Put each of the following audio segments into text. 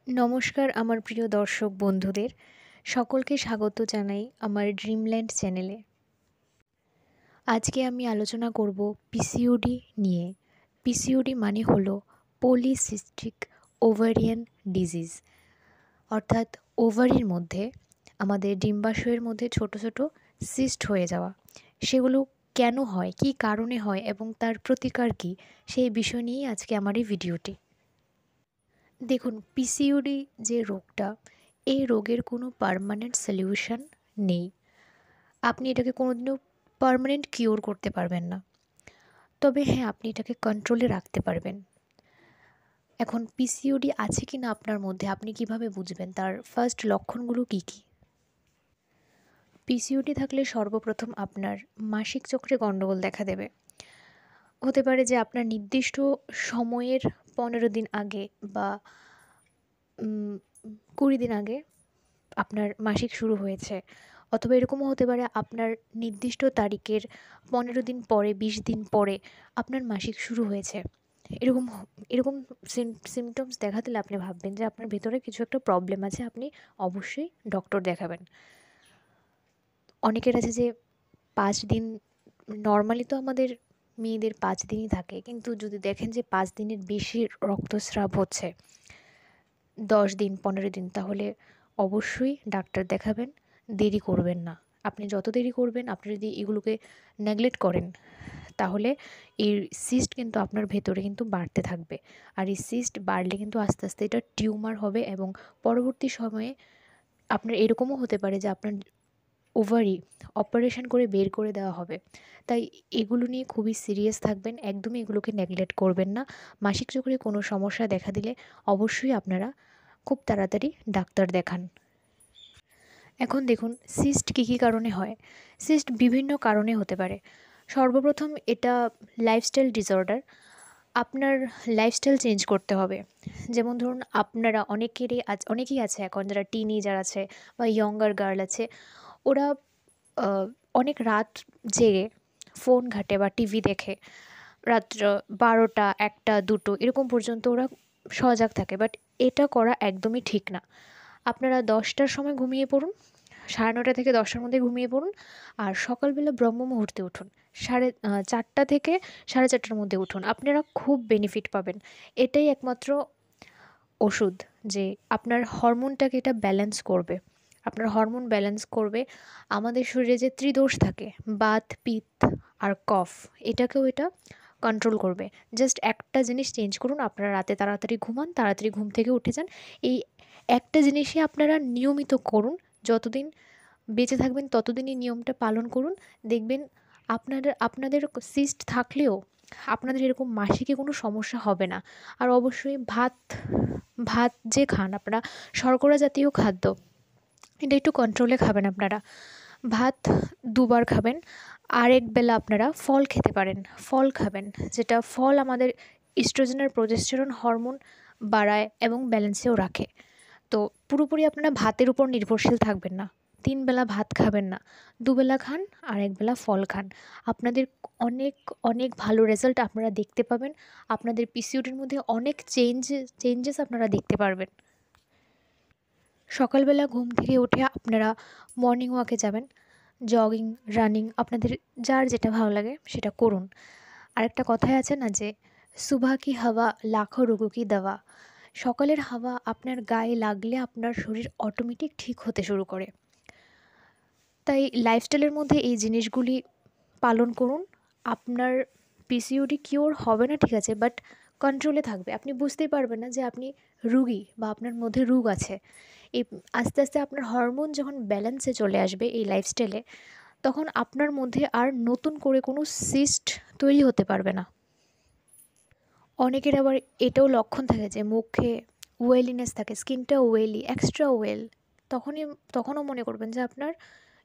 নমস্কার আমার প্রিয় দর্শক বন্ধুদের সকলকে স্বাগত জানাই আমার ড্রিমল্যান্ড চ্যানেলে। আজকে আমি আলোচনা করব পিসিওডি নিয়ে। পিসিওডি মানে হলো পলিসিস্টিক ওভারিয়ান ডিজিজ, অর্থাৎ ওভারির মধ্যে আমাদের ডিম্বাশয়ের মধ্যে ছোট ছোট সিস্ট হয়ে যাওয়া। সেগুলো কেন হয়, কী কারণে হয় এবং তার প্রতিকার কী, সেই বিষয় নিয়েই আজকে আমার এই ভিডিওটি। দেখুন, পিসিওডি যে রোগটা, এই রোগের কোনো পার্মানেন্ট সলিউশন নেই। আপনি এটাকে কোনোদিনও পার্মানেন্ট কিওর করতে পারবেন না। তবে হ্যাঁ, আপনি এটাকে কন্ট্রোলে রাখতে পারবেন। এখন পিসিওডি আছে কি না আপনার মধ্যে আপনি কিভাবে বুঝবেন, তার ফার্স্ট লক্ষণগুলো কী কী? পিসিওডি থাকলে সর্বপ্রথম আপনার মাসিক চক্রে গণ্ডগোল দেখা দেবে। হতে পারে যে আপনার নির্দিষ্ট সময়ের 15 দিন আগে বা 20 দিন আগে আপনার মাসিক শুরু হয়েছে, অথবা এরকমও হতে পারে আপনার নির্দিষ্ট তারিখের 15 দিন পরে, 20 দিন পরে আপনার মাসিক শুরু হয়েছে। এরকম এরকম সিমটমস দেখা দিলে আপনি ভাববেন যে আপনার ভেতরে কিছু একটা প্রবলেম আছে, আপনি অবশ্যই ডক্টর দেখাবেন। অনেকের আছে যে 5 দিন, নর্মালি তো আমাদের মেয়েদের 5 দিনই থাকে, কিন্তু যদি দেখেন যে 5 দিনের বেশি রক্তস্রাব হচ্ছে, 10 দিন, 15 দিন, তাহলে অবশ্যই ডাক্তার দেখাবেন, দেরি করবেন না। আপনি যত দেরি করবেন, আপনি যদি এগুলোকে নেগলেক্ট করেন, তাহলে এই সিস্ট কিন্তু আপনার ভেতরে কিন্তু বাড়তে থাকবে। আর এই সিস্ট বাড়লে কিন্তু আস্তে আস্তে এটা টিউমার হবে, এবং পরবর্তী সময়ে আপনার এরকমও হতে পারে যে আপনার ওভারি অপারেশন করে বের করে দেওয়া হবে। তাই এগুলো নিয়ে খুবই সিরিয়াস থাকবেন, একদমই এগুলোকে নেগলেক্ট করবেন না। মাসিক চক্রে কোনো সমস্যা দেখা দিলে অবশ্যই আপনারা খুব তাড়াতাড়ি ডাক্তার দেখান। এখন দেখুন, সিস্ট কী কী কারণে হয়। সিস্ট বিভিন্ন কারণে হতে পারে। সর্বপ্রথম এটা লাইফস্টাইল ডিসঅর্ডার। আপনার লাইফস্টাইল চেঞ্জ করতে হবে। যেমন ধরুন, আপনারা অনেকেই আছে এখন যারা টিনেজার আছে বা ইয়ঙ্গার গার্ল আছে, ওরা অনেক রাত জেগে ফোন ঘাঁটে বা টিভি দেখে, রাত্র 12টা, 1টা, 2টো এরকম পর্যন্ত ওরা সজাগ থাকে। বাট এটা করা একদমই ঠিক না। আপনারা 10টার সময় ঘুমিয়ে পড়ুন, 9:30 থেকে 10টার মধ্যে ঘুমিয়ে পড়ুন, আর সকালবেলা ব্রহ্ম মুহূর্তে উঠুন, 4টা থেকে 4:30টার মধ্যে উঠুন। আপনারা খুব বেনিফিট পাবেন। এটাই একমাত্র ওষুধ যে আপনার হরমোনটাকে এটা ব্যালেন্স করবে। আপনার হরমোন ব্যালেন্স করবে। আমাদের শরীরে যে ত্রিদোষ থাকে, বাত, পিত্ত আর কফ, এটাকেও এটা কন্ট্রোল করবে। জাস্ট একটা জিনিস চেঞ্জ করুন, আপনারা রাতে তাড়াতাড়ি ঘুমান, তাড়াতাড়ি ঘুম থেকে উঠে যান। এই একটা জিনিসই আপনারা নিয়মিত করুন। যতদিন বেঁচে থাকবেন ততদিনই নিয়মটা পালন করুন। দেখবেন আপনাদের সিস্ট থাকলেও আপনাদের এরকম মাসিকে কোনো সমস্যা হবে না। আর অবশ্যই ভাত ভাত যে খান আপনারা, শর্করা জাতীয় খাদ্য, এটা একটু কন্ট্রোলে খাবেন আপনারা। ভাত 2 বার খাবেন। আরেক বেলা আপনারা ফল খেতে পারেন, ফল খাবেন। যেটা ফল আমাদের ইস্ট্রোজেন আর প্রোজেস্টেরন হরমোন বাড়ায় এবং ব্যালেন্সেও রাখে। তো পুরোপুরি আপনারা ভাতের উপর নির্ভরশীল থাকবেন না। 3 বেলা ভাত খাবেন না, 2 বেলা খান আর 1 বেলা ফল খান। আপনাদের অনেক অনেক ভালো রেজাল্ট আপনারা দেখতে পাবেন। আপনাদের পিসিওডির মধ্যে অনেক চেঞ্জেস আপনারা দেখতে পারবেন। সকালবেলা ঘুম থেকে উঠে আপনারা মর্নিং ওয়াকে যাবেন, জগিং, রানিং, আপনাদের যার যেটা ভালো লাগে সেটা করুন। আরেকটা কথাই আছে না যে সুবহ কি হাওয়া লাখো রোগোं কি দাওয়া। সকালের হাওয়া আপনার গায়ে লাগলে আপনার শরীর অটোমেটিক ঠিক হতে শুরু করে। তাই লাইফস্টাইলের মধ্যে এই জিনিসগুলি পালন করুন। আপনার পিসিওডি কিওর হবে না ঠিক আছে, বাট কন্ট্রোলে থাকবে। আপনি বুঝতেই পারবেন না যে আপনি রুগী বা আপনার মধ্যে রোগ আছে। এই আস্তে আস্তে আপনার হরমোন যখন ব্যালেন্সে চলে আসবে এই লাইফস্টাইলে, তখন আপনার মধ্যে আর নতুন করে কোনো সিস্ট তৈরি হতে পারবে না। অনেকের আবার এটাও লক্ষণ থাকে যে মুখে ওয়েলিনেস থাকে, স্কিনটা ওয়েলি, এক্সট্রা ওয়েল। তখনও মনে করবেন যে আপনার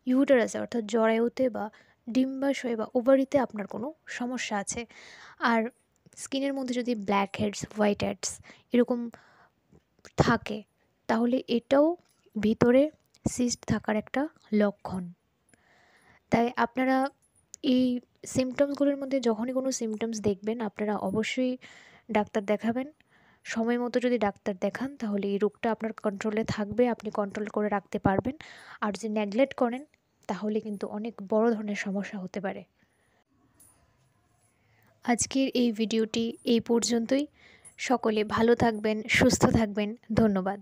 ইউটেরাসে, অর্থাৎ জরায়ুতে বা ডিম্বাশয়ে বা ওভারিতে আপনার কোনো সমস্যা আছে। আর স্কিনের মধ্যে যদি ব্ল্যাক হেডস, হোয়াইট হেডস এরকম থাকে, তাহলে এটাও ভিতরে সিস্ট থাকার একটা লক্ষণ। তাই আপনারা এই সিমটমসগুলোর মধ্যে যখনই কোনো সিমটমস দেখবেন, আপনারা অবশ্যই ডাক্তার দেখাবেন। সময় মতো যদি ডাক্তার দেখান তাহলে এই রোগটা আপনার কন্ট্রোলে থাকবে, আপনি কন্ট্রোল করে রাখতে পারবেন। আর যদি নেগলেক্ট করেন তাহলে কিন্তু অনেক বড় ধরনের সমস্যা হতে পারে। আজকের এই ভিডিওটি এই পর্যন্তই। সকলে ভালো থাকবেন, সুস্থ থাকবেন। ধন্যবাদ।